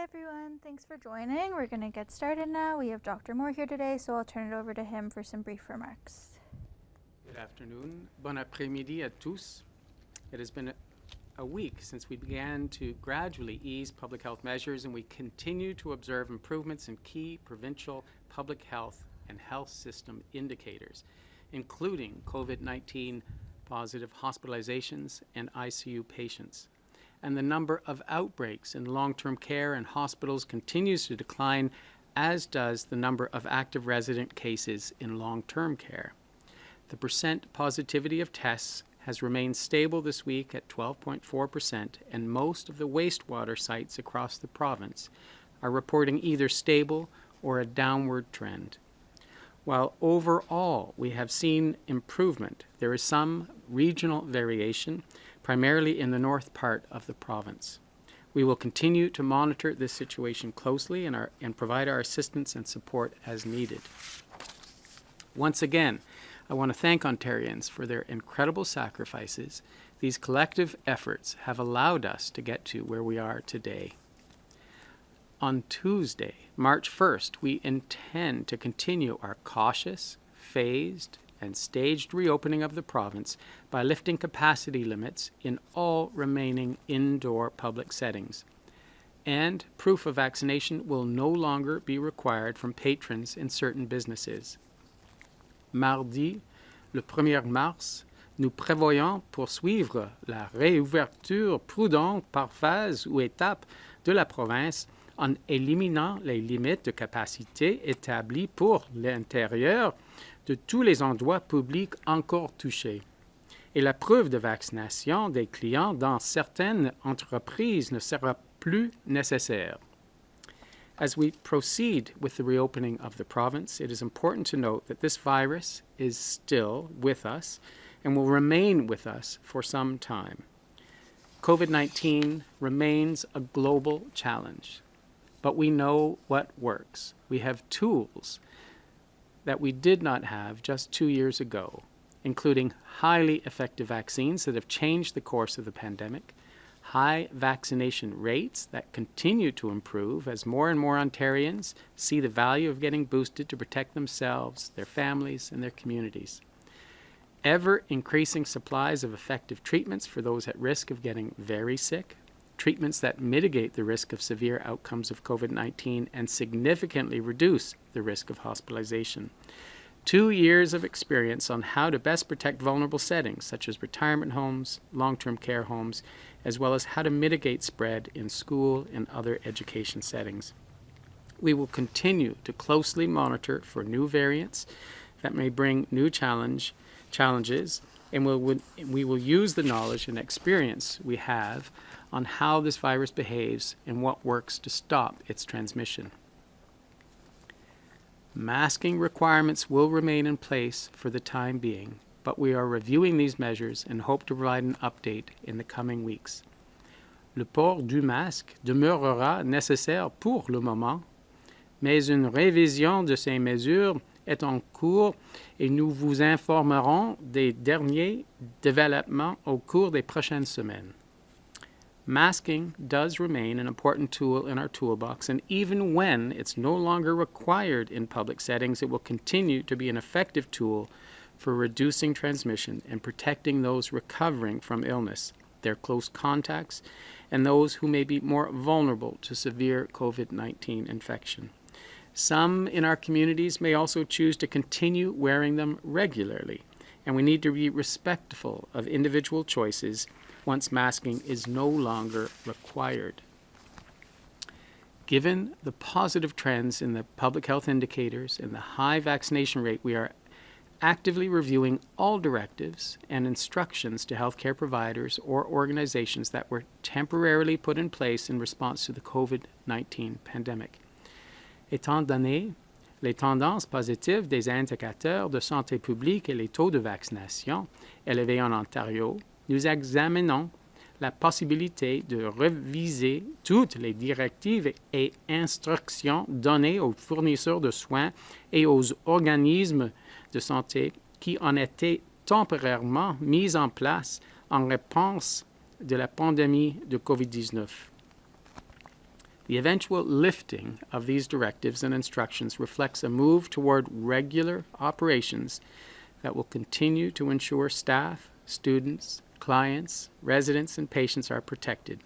everyone, thanks for joining. We're going to get started now. We have Dr. Moore here today, so I'll turn it over to him for some brief remarks. Good afternoon. Bon après-midi à tous. It has been a week since we began to gradually ease public health measures, and we continue to observe improvements in key provincial public health and health system indicators, including COVID-19 positive hospitalizations and ICU patients. And the number of outbreaks in long-term care and hospitals continues to decline, as does the number of active resident cases in long-term care. The percent positivity of tests has remained stable this week at 12.4%, and most of the wastewater sites across the province are reporting either stable or a downward trend. While overall we have seen improvement, there is some regional variation, primarily in the north part of the province. We will continue to monitor this situation closely and provide our assistance and support as needed. Once again, I want to thank Ontarians for their incredible sacrifices. These collective efforts have allowed us to get to where we are today. On Tuesday, March 1st, we intend to continue our cautious, phased, and staged reopening of the province by lifting capacity limits in all remaining indoor public settings. And proof of vaccination will no longer be required from patrons in certain businesses. Mardi, le 1er mars, nous prévoyons poursuivre la réouverture prudente par phase ou étape de la province en éliminant les limites de capacité établies pour l'intérieur de tous les endroits publics encore touchés. Et la preuve de vaccination des clients dans certaines entreprises ne sera plus nécessaire. As we proceed with the reopening of the province, it is important to note that this virus is still with us and will remain with us for some time. COVID-19 remains a global challenge, but we know what works. We have tools that we did not have just 2 years ago, including highly effective vaccines that have changed the course of the pandemic, high vaccination rates that continue to improve as more and more Ontarians see the value of getting boosted to protect themselves, their families, and their communities. Ever-increasing supplies of effective treatments for those at risk of getting very sick, treatments that mitigate the risk of severe outcomes of COVID-19 and significantly reduce the risk of hospitalization. 2 years of experience on how to best protect vulnerable settings, such as retirement homes, long-term care homes, as well as how to mitigate spread in school and other education settings. We will continue to closely monitor for new variants that may bring new challenges, and we will use the knowledge and experience we have on how this virus behaves and what works to stop its transmission. Masking requirements will remain in place for the time being, but we are reviewing these measures and hope to provide an update in the coming weeks. Le port du masque demeurera nécessaire pour le moment, mais une révision de ces mesures est en cours et nous vous informerons des derniers développements au cours des prochaines semaines. Masking does remain an important tool in our toolbox, and even when it's no longer required in public settings, it will continue to be an effective tool for reducing transmission and protecting those recovering from illness, their close contacts, and those who may be more vulnerable to severe COVID-19 infection. Some in our communities may also choose to continue wearing them regularly, and we need to be respectful of individual choices once masking is no longer required. Given the positive trends in the public health indicators and the high vaccination rate, we are actively reviewing all directives and instructions to healthcare providers or organizations that were temporarily put in place in response to the COVID-19 pandemic. Étant donné les tendances positives des indicateurs de santé publique et les taux de vaccination élevés en Ontario, nous examinons la possibilité de réviser toutes les directives et instructions données aux fournisseurs de soins et aux organismes de santé qui ont été temporairement mises en place en réponse de la pandémie de COVID-19. The eventual lifting of these directives and instructions reflects a move toward regular operations that will continue to ensure staff, students, clients, residents, and patients are protected.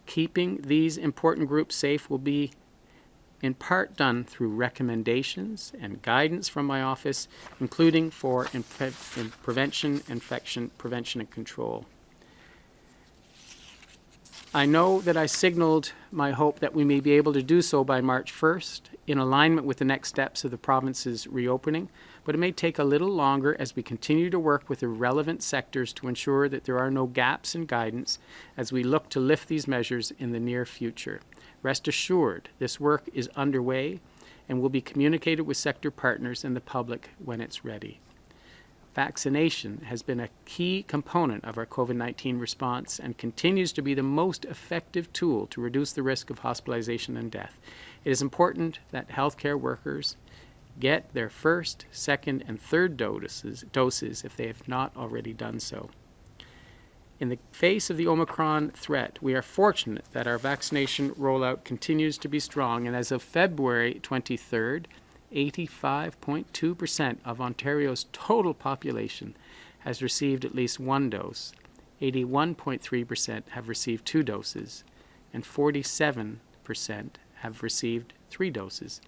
Keeping these important groups safe will be in part done through recommendations and guidance from my office, including for prevention, infection prevention and control. I know that I signaled my hope that we may be able to do so by March 1st, in alignment with the next steps of the province's reopening, but it may take a little longer as we continue to work with the relevant sectors to ensure that there are no gaps in guidance as we look to lift these measures in the near future. Rest assured, this work is underway and will be communicated with sector partners and the public when it's ready. Vaccination has been a key component of our COVID-19 response and continues to be the most effective tool to reduce the risk of hospitalization and death. It is important that healthcare workers get their first, second, and third doses if they have not already done so. In the face of the Omicron threat, we are fortunate that our vaccination rollout continues to be strong, and as of February 23rd, 85.2% of Ontario's total population has received at least one dose, 81.3% have received 2 doses, and 47% have received 3 doses.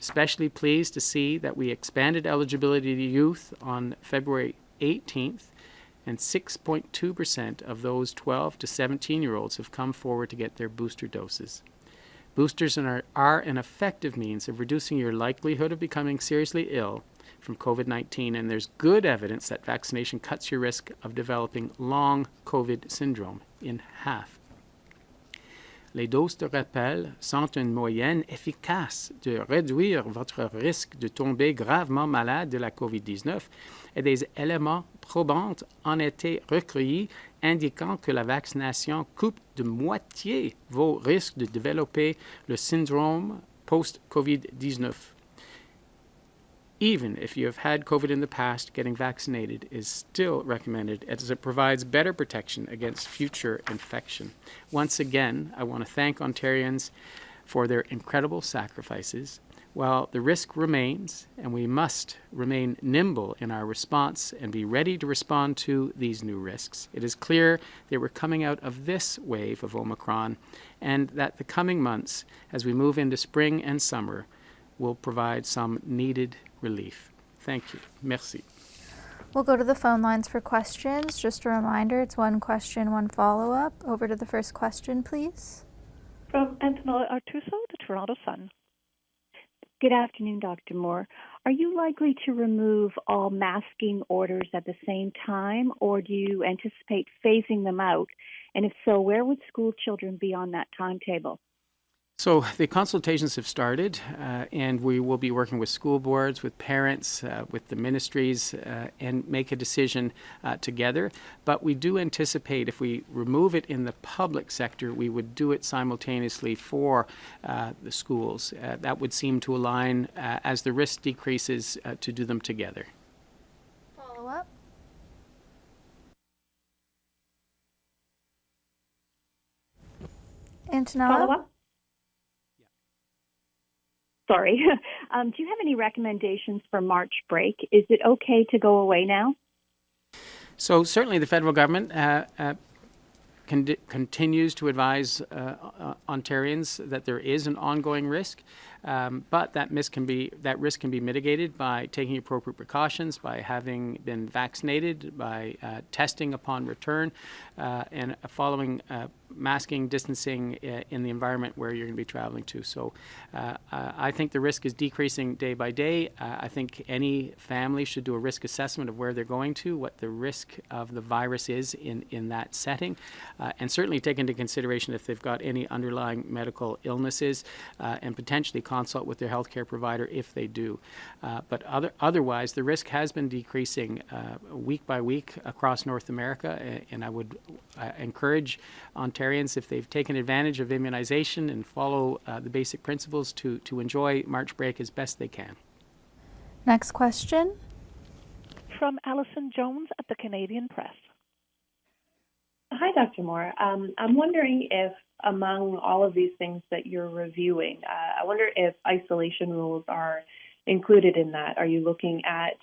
Especially pleased to see that we expanded eligibility to youth on February 18th, and 6.2% of those 12 to 17-year-olds have come forward to get their booster doses. Boosters are an effective means of reducing your likelihood of becoming seriously ill from COVID-19, and there's good evidence that vaccination cuts your risk of developing long COVID syndrome in half. Les doses de rappel sont une moyenne efficace de réduire votre risque de tomber gravement malade de la COVID-19 et des éléments probants ont été recueillis indiquant que la vaccination coupe de moitié vos risques de développer le syndrome post-COVID-19. Even if you have had COVID in the past, getting vaccinated is still recommended as it provides better protection against future infection. Once again, I want to thank Ontarians for their incredible sacrifices. While the risk remains, and we must remain nimble in our response and be ready to respond to these new risks, it is clear that we're coming out of this wave of Omicron and that the coming months, as we move into spring and summer, will provide some needed relief. Thank you. Merci. We'll go to the phone lines for questions. Just a reminder, it's one question, one follow-up. Over to the first question, please. From Antonella Artuso, the Toronto Sun. Good afternoon, Dr. Moore. Are you likely to remove all masking orders at the same time, or do you anticipate phasing them out? And if so, where would school children be on that timetable? So the consultations have started, and we will be working with school boards, with parents, with the ministries, and make a decision together. But we do anticipate if we remove it in the public sector, we would do it simultaneously for the schools. That would seem to align as the risk decreases to do them together. Follow-up. Antonella? Follow-up? Sorry. Do you have any recommendations for March break? Is it okay to go away now? So certainly the federal government continues to advise Ontarians that there is an ongoing risk, but that risk can be mitigated by taking appropriate precautions, by having been vaccinated, by testing upon return, and following masking, distancing in the environment where you're going to be traveling to. So I think the risk is decreasing day by day. I think any family should do a risk assessment of where they're going to, what the risk of the virus is in that setting, and certainly take into consideration if they've got any underlying medical illnesses, and potentially consult with their healthcare provider if they do. But otherwise, the risk has been decreasing week by week across North America, and I would encourage Ontarians, if they've taken advantage of immunization and follow the basic principles, to enjoy March break as best they can. Next question. From Alison Jones at the Canadian Press. Hi, Dr. Moore. I'm wondering if among all of these things that you're reviewing, I wonder if isolation rules are included in that. Are you looking at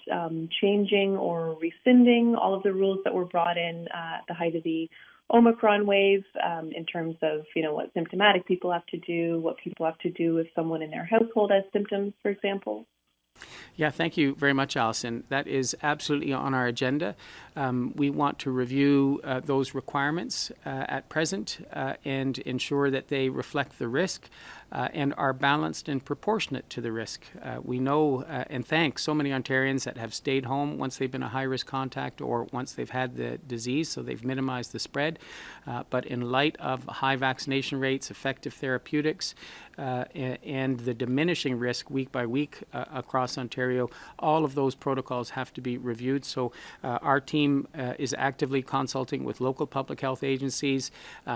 changing or rescinding all of the rules that were brought in at the height of the Omicron wave in terms of, what symptomatic people have to do, what people have to do if someone in their household has symptoms, for example? Yeah, thank you very much, Alison. That is absolutely on our agenda. We want to review those requirements at present and ensure that they reflect the risk and are balanced and proportionate to the risk. We know and thank so many Ontarians that have stayed home once they've been a high-risk contact or once they've had the disease, so they've minimized the spread. But in light of high vaccination rates, effective therapeutics, and the diminishing risk week by week across Ontario, all of those protocols have to be reviewed. So our team is actively consulting with local public health agencies,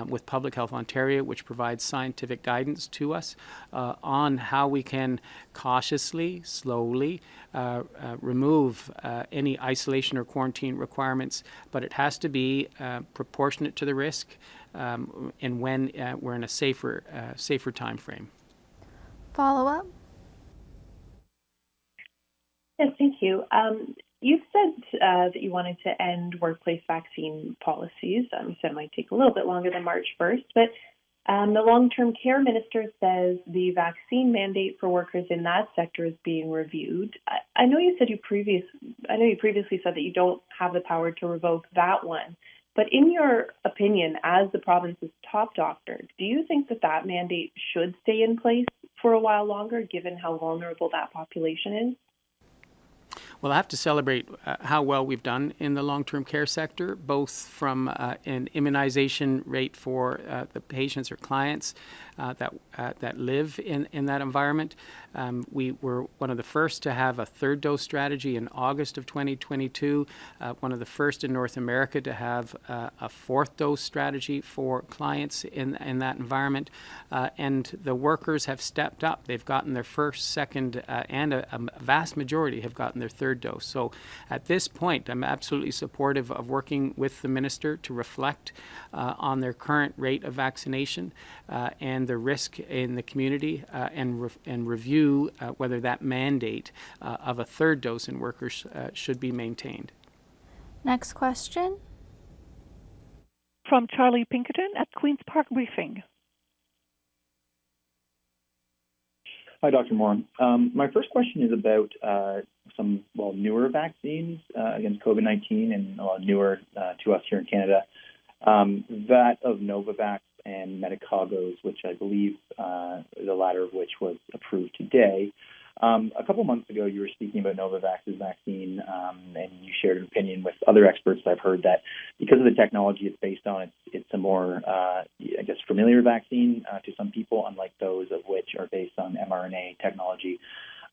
with Public Health Ontario, which provides scientific guidance to us on how we can cautiously, slowly remove any isolation or quarantine requirements, but it has to be proportionate to the risk and when we're in a safer time frame. Follow-up? Yes, thank you. You've said that you wanted to end workplace vaccine policies. You said it might take a little bit longer than March 1st, but the long-term care minister says the vaccine mandate for workers in that sector is being reviewed. I know you previously said that you don't have the power to revoke that one, but in your opinion, as the province's top doctor, do you think that mandate should stay in place for a while longer, given how vulnerable that population is? Well, I have to celebrate how well we've done in the long-term care sector, both from an immunization rate for the patients or clients that live in that environment. We were one of the first to have a third dose strategy in August of 2022, one of the first in North America to have a fourth dose strategy for clients in that environment. And the workers have stepped up. They've gotten their first, second, and a vast majority have gotten their third dose. So at this point, I'm absolutely supportive of working with the minister to reflect on their current rate of vaccination and the risk in the community and review whether that mandate of a third dose in workers should be maintained. Next question. From Charlie Pinkerton at Queen's Park Briefing. Hi, Dr. Moore. My first question is about some newer vaccines against COVID-19 and a lot newer to us here in Canada. That of Novavax and Medicago's, which I believe the latter of which was approved today. A couple months ago, you were speaking about Novavax's vaccine, and you shared an opinion with other experts I've heard that because of the technology it's based on, it's a more, familiar vaccine to some people, unlike those of which are based on mRNA technology.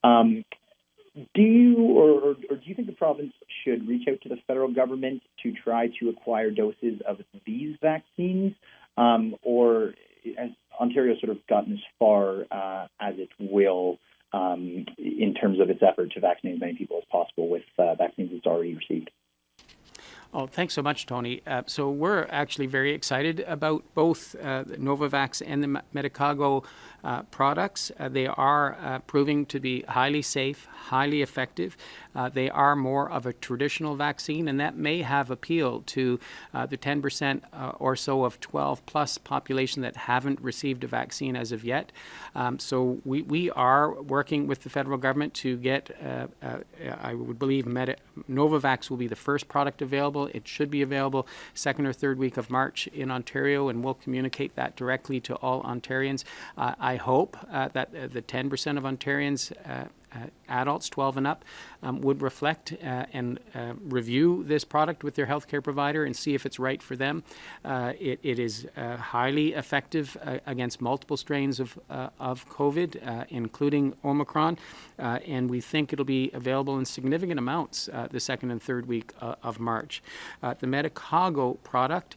Do you think the province should reach out to the federal government to try to acquire doses of these vaccines, or has Ontario sort of gotten as far as it will in terms of its effort to vaccinate as many people as possible with vaccines it's already received? Oh, thanks so much, Tony. So we're actually very excited about both the Novavax and the Medicago products. They are proving to be highly safe, highly effective. They are more of a traditional vaccine, and that may have appeal to the 10% or so of 12 plus population that haven't received a vaccine as of yet. So we are working with the federal government to get, I would believe Novavax will be the first product available. It should be available second or third week of March in Ontario, and we'll communicate that directly to all Ontarians. I hope that the 10% of Ontarians adults 12 and up would reflect and review this product with their healthcare provider and see if it's right for them. It is highly effective against multiple strains of COVID, including Omicron, and we think it'll be available in significant amounts the second and third week of March. The Medicago product,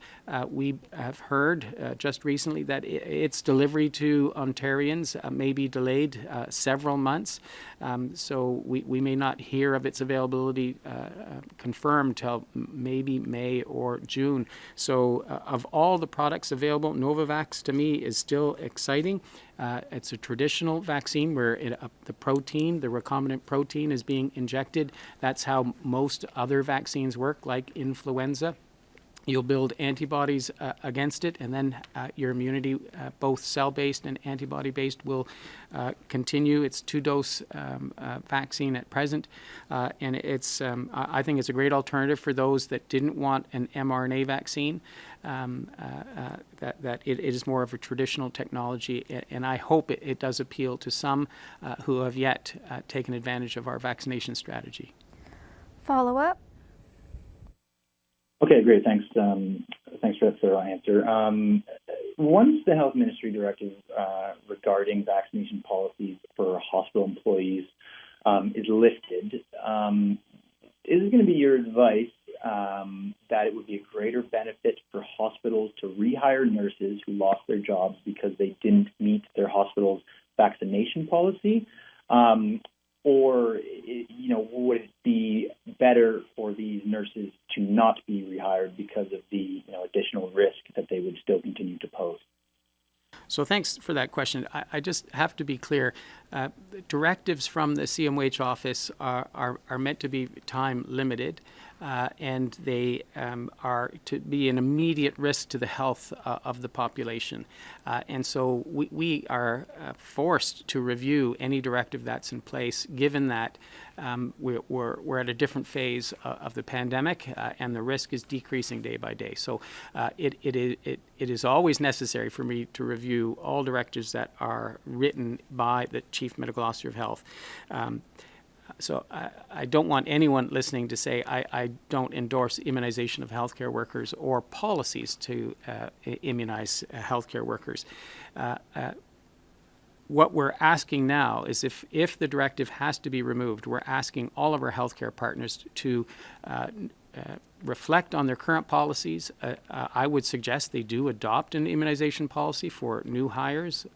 we have heard just recently that its delivery to Ontarians may be delayed several months. So we may not hear of its availability confirmed till maybe May or June. So of all the products available, Novavax to me is still exciting. It's a traditional vaccine where the protein, the recombinant protein, is being injected. That's how most other vaccines work, like influenza. You'll build antibodies against it, and then your immunity, both cell-based and antibody-based, will continue. It's two-dose vaccine at present, and I think it's a great alternative for those that didn't want an mRNA vaccine. That it is more of a traditional technology, and I hope it does appeal to some who have yet taken advantage of our vaccination strategy. Follow-up? Okay, great. Thanks. Thanks for that thorough answer. Once the Health Ministry directive regarding vaccination policies for hospital employees is lifted, is it going to be your advice that it would be a greater benefit for hospitals to rehire nurses who lost their jobs because they didn't meet their hospital's vaccination policy? Or, would it be better for these nurses to not be rehired because of the additional risk that they would still continue to pose? So thanks for that question. I just have to be clear. Directives from the CMWH office are meant to be time limited, and they are to be an immediate risk to the health of the population. And so we are forced to review any directive that's in place, given that we're at a different phase of the pandemic, and the risk is decreasing day by day. So it is always necessary for me to review all directives that are written by the Chief Medical Officer of Health. So I don't want anyone listening to say I don't endorse immunization of healthcare workers or policies to immunize healthcare workers. What we're asking now is if the directive has to be removed, we're asking all of our healthcare partners to reflect on their current policies. I would suggest they do adopt an immunization policy for new hires,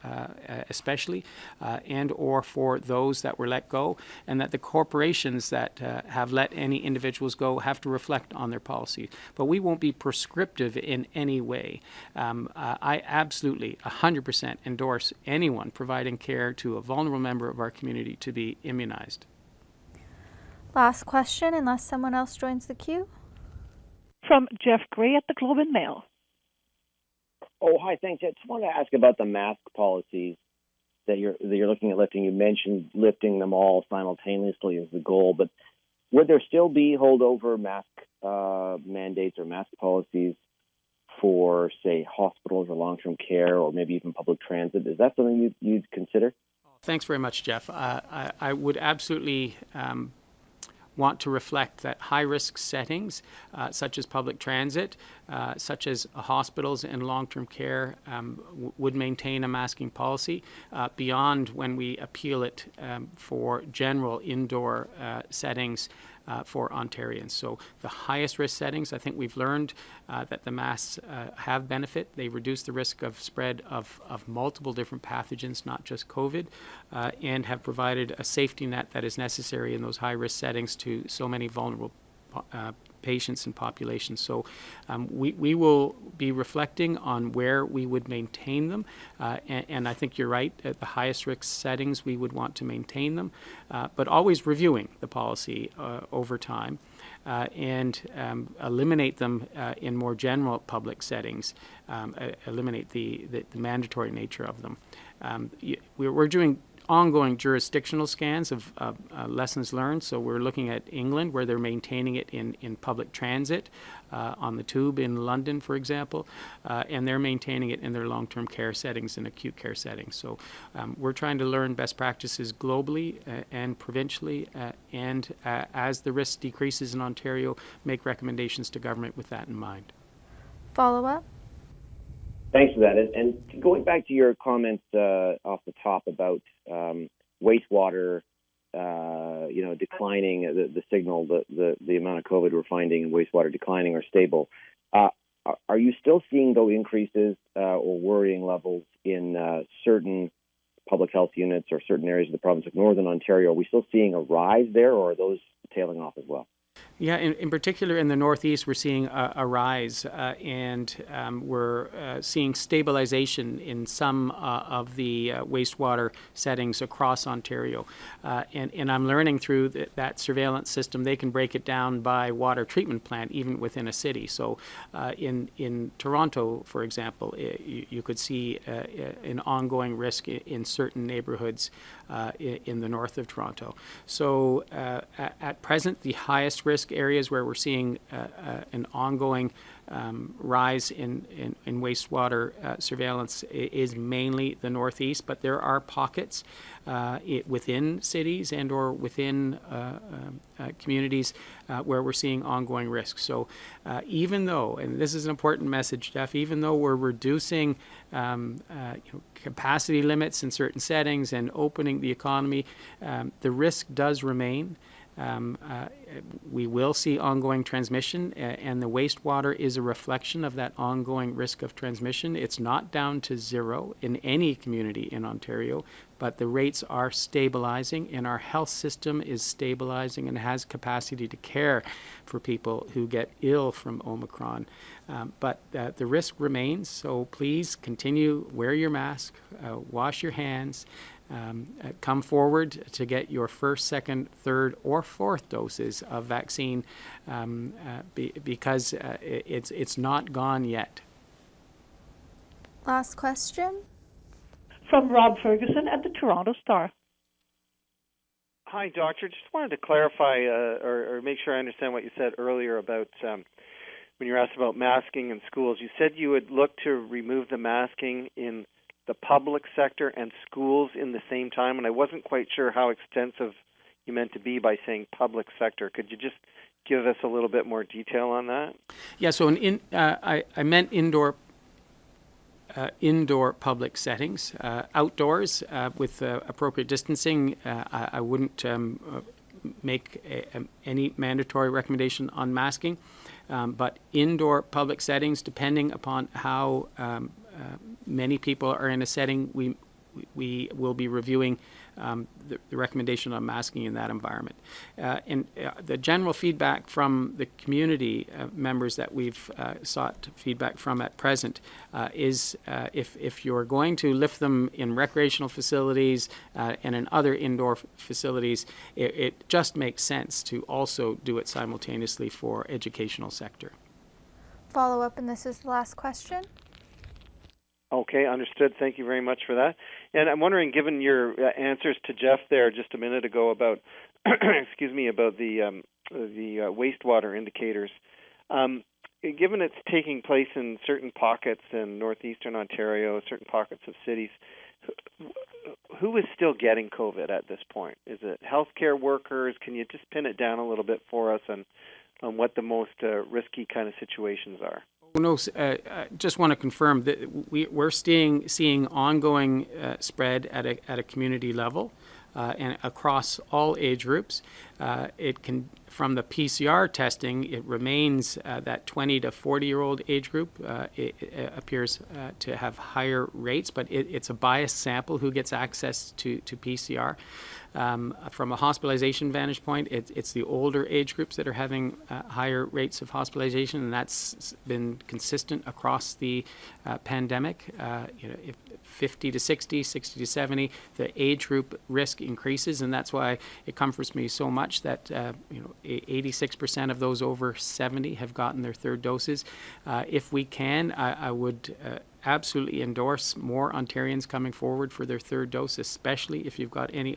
especially, and or for those that were let go, and that the corporations that have let any individuals go have to reflect on their policy. But we won't be prescriptive in any way. I absolutely 100% endorse anyone providing care to a vulnerable member of our community to be immunized. Last question, unless someone else joins the queue. From Jeff Gray at the Globe and Mail. Oh, hi, thanks. I just wanted to ask about the mask policies that you're looking at lifting. You mentioned lifting them all simultaneously as the goal, but would there still be holdover mask mandates or mask policies for, say, hospitals or long-term care or maybe even public transit? Is that something you'd consider? Thanks very much, Jeff. I would absolutely want to reflect that high-risk settings, such as public transit, such as hospitals and long-term care, would maintain a masking policy beyond when we appeal it for general indoor settings for Ontarians. So the highest risk settings, I think we've learned that the masks have benefit. They reduce the risk of spread of multiple different pathogens, not just COVID, and have provided a safety net that is necessary in those high-risk settings to so many vulnerable patients and populations. So we will be reflecting on where we would maintain them, and I think you're right, at the highest risk settings we would want to maintain them, but always reviewing the policy over time, and eliminate them in more general public settings, eliminate the mandatory nature of them. We're doing ongoing jurisdictional scans of lessons learned. So we're looking at England, where they're maintaining it in public transit, on the tube in London, for example, and they're maintaining it in their long-term care settings and acute care settings. So we're trying to learn best practices globally and provincially, and as the risk decreases in Ontario, make recommendations to government with that in mind. Follow-up? Thanks for that. And going back to your comments off the top about wastewater, declining, the signal, the amount of COVID we're finding in wastewater declining or stable. Are you still seeing, though, increases or worrying levels in certain public health units or certain areas of the province like Northern Ontario, are we still seeing a rise there, or are those tailing off as well? Yeah, in particular in the Northeast, we're seeing a rise, and we're seeing stabilization in some of the wastewater settings across Ontario. And I'm learning through that surveillance system, they can break it down by water treatment plant, even within a city. So in Toronto, for example, you could see an ongoing risk in certain neighborhoods in the north of Toronto. So at present, the highest risk areas where we're seeing an ongoing rise in wastewater surveillance is mainly the Northeast, but there are pockets within cities and or within communities where we're seeing ongoing risks. So even though, and this is an important message, Jeff, even though we're reducing capacity limits in certain settings and opening the economy, the risk does remain. We will see ongoing transmission, and the wastewater is a reflection of that ongoing risk of transmission. It's not down to zero in any community in Ontario, but the rates are stabilizing, and our health system is stabilizing and has capacity to care for people who get ill from Omicron. But the risk remains, so please continue, wear your mask, wash your hands, come forward to get your first, second, third, or fourth doses of vaccine because it's not gone yet. Last question. From Rob Ferguson at the Toronto Star. Hi, Doctor. Just wanted to clarify or make sure I understand what you said earlier about when you were asked about masking in schools. You said you would look to remove the masking in the public sector and schools in the same time, and I wasn't quite sure how extensive you meant to be by saying public sector. Could you just give us a little bit more detail on that? Yeah, so I meant indoor public settings. Outdoors, with appropriate distancing, I wouldn't make any mandatory recommendation on masking. But indoor public settings, depending upon how many people are in a setting, we will be reviewing the recommendation on masking in that environment. And the general feedback from the community members that we've sought feedback from at present is if you're going to lift them in recreational facilities and in other indoor facilities, it just makes sense to also do it simultaneously for educational sector. Follow up, and this is the last question. Okay, understood. Thank you very much for that. And I'm wondering, given your answers to Jeff there just a minute ago about, excuse me, about the wastewater indicators, given it's taking place in certain pockets in northeastern Ontario, certain pockets of cities, who is still getting COVID at this point? Is it healthcare workers? Can you just pin it down a little bit for us on what the most risky kind of situations are? No, just want to confirm that we're seeing ongoing spread at a community level and across all age groups. It can, from the PCR testing, it remains that 20 to 40-year-old age group. It appears to have higher rates, but it's a biased sample who gets access to PCR. From a hospitalization vantage point, it's the older age groups that are having higher rates of hospitalization, and that's been consistent across the pandemic. If 50 to 60, 60 to 70, the age group risk increases, and that's why it comforts me so much that 86% of those over 70 have gotten their third doses. If we can, I would absolutely endorse more Ontarians coming forward for their third dose, especially if you've got any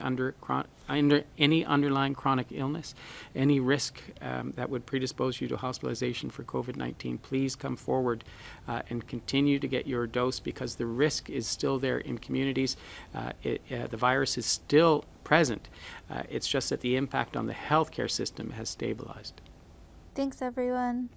any underlying chronic illness, any risk that would predispose you to hospitalization for COVID-19. Please come forward and continue to get your dose, because the risk is still there in communities. The virus is still present. It's just that the impact on the healthcare system has stabilized. Thanks, everyone.